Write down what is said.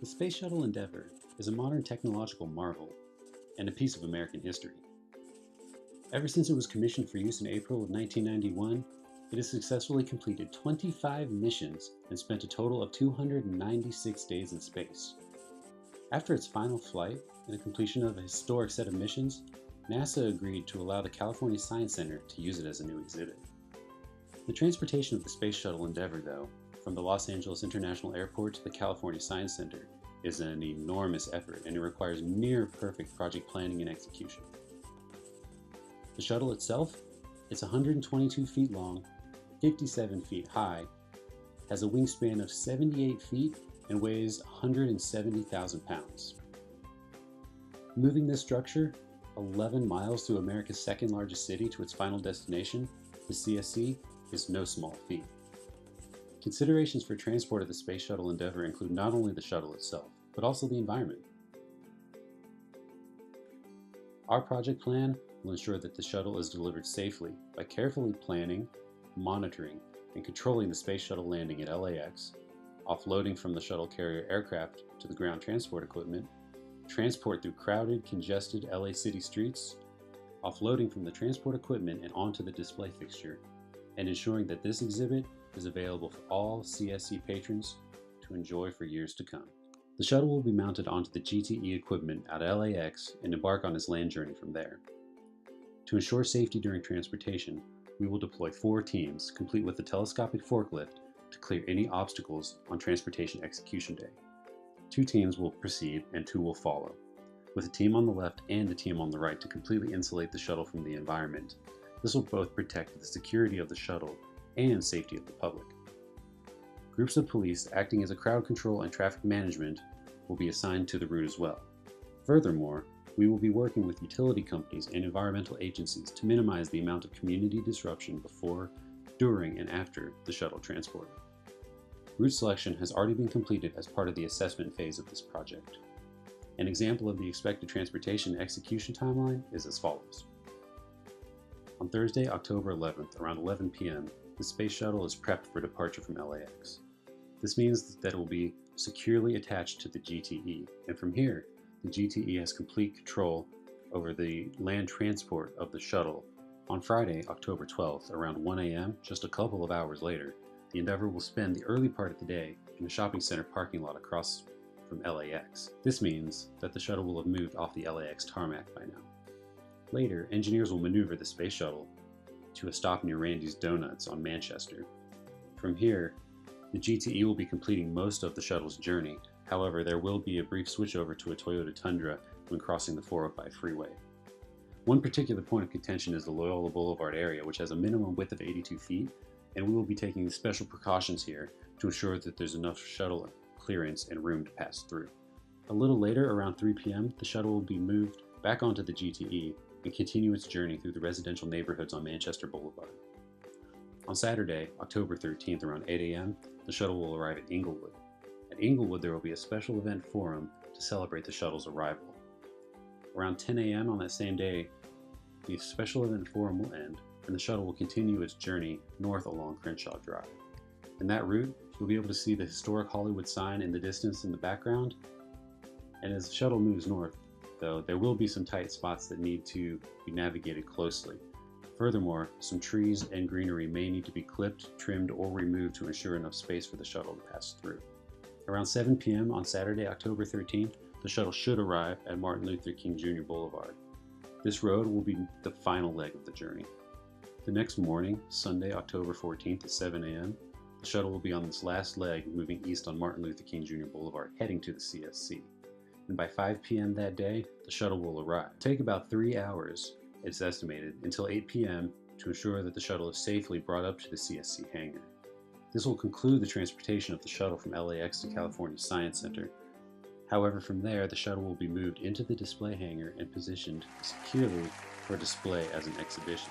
The Space Shuttle Endeavour is a modern technological marvel and a piece of American history. Ever since it was commissioned for use in April of 1991, it has successfully completed 25 missions and spent a total of 296 days in space. After its final flight and the completion of a historic set of missions, NASA agreed to allow the California Science Center to use it as a new exhibit. The transportation of the Space Shuttle Endeavour, though, from the Los Angeles International Airport to the California Science Center, is an enormous effort and it requires near-perfect project planning and execution. The shuttle itself, it's 122 feet long, 57 feet high, has a wingspan of 78 feet, and weighs 170,000 pounds. Moving this structure 11 miles through America's second largest city to its final destination, the CSC, is no small feat. Considerations for transport of the Space Shuttle Endeavour include not only the shuttle itself, but also the environment. Our project plan will ensure that the shuttle is delivered safely by carefully planning, monitoring, and controlling the Space Shuttle landing at LAX, offloading from the shuttle carrier aircraft to the ground transport equipment, transport through crowded, congested LA city streets, offloading from the transport equipment and onto the display fixture, and ensuring that this exhibit is available for all CSC patrons to enjoy for years to come. The shuttle will be mounted onto the GTE equipment at LAX and embark on its land journey from there. To ensure safety during transportation, we will deploy 4 teams, complete with a telescopic forklift, to clear any obstacles on transportation execution day. 2 teams will proceed and 2 will follow, with a team on the left and a team on the right to completely insulate the shuttle from the environment. This will both protect the security of the shuttle and safety of the public. Groups of police acting as a crowd control and traffic management will be assigned to the route as well. Furthermore, we will be working with utility companies and environmental agencies to minimize the amount of community disruption before, during, and after the shuttle transport. Route selection has already been completed as part of the assessment phase of this project. An example of the expected transportation execution timeline is as follows. On Thursday, October 11th, around 11 p.m., the Space Shuttle is prepped for departure from LAX. This means that it will be securely attached to the GTE, and from here, the GTE has complete control over the land transport of the shuttle. On Friday, October 12th, around 1 a.m., just a couple of hours later, the Endeavour will spend the early part of the day in a shopping center parking lot across from LAX. This means that the shuttle will have moved off the LAX tarmac by now. Later, engineers will maneuver the Space Shuttle to a stop near Randy's Donuts on Manchester. From here, the GTE will be completing most of the shuttle's journey. However, there will be a brief switchover to a Toyota Tundra when crossing the 405 freeway. One particular point of contention is the Loyola Boulevard area, which has a minimum width of 82 feet, and we will be taking special precautions here to ensure that there's enough shuttle clearance and room to pass through. A little later, around 3 p.m., the shuttle will be moved back onto the GTE and continue its journey through the residential neighborhoods on Manchester Boulevard. On Saturday, October 13th, around 8 a.m., the shuttle will arrive at Inglewood. At Inglewood, there will be a special event forum to celebrate the shuttle's arrival. Around 10 a.m. on that same day, the special event forum will end, and the shuttle will continue its journey north along Crenshaw Drive. In that route, you'll be able to see the historic Hollywood sign in the distance in the background, and as the shuttle moves north, though, there will be some tight spots that need to be navigated closely. Furthermore, some trees and greenery may need to be clipped, trimmed, or removed to ensure enough space for the shuttle to pass through. Around 7 p.m. on Saturday, October 13th, the shuttle should arrive at Martin Luther King Jr. Boulevard. This road will be the final leg of the journey. The next morning, Sunday, October 14th at 7 a.m., the shuttle will be on this last leg moving east on Martin Luther King Jr. Boulevard, heading to the CSC. And by 5 p.m. that day, the shuttle will arrive. It'll take about 3 hours, it's estimated, until 8 p.m. to ensure that the shuttle is safely brought up to the CSC hangar. This will conclude the transportation of the shuttle from LAX to California Science Center. However, from there, the shuttle will be moved into the display hangar and positioned securely for display as an exhibition.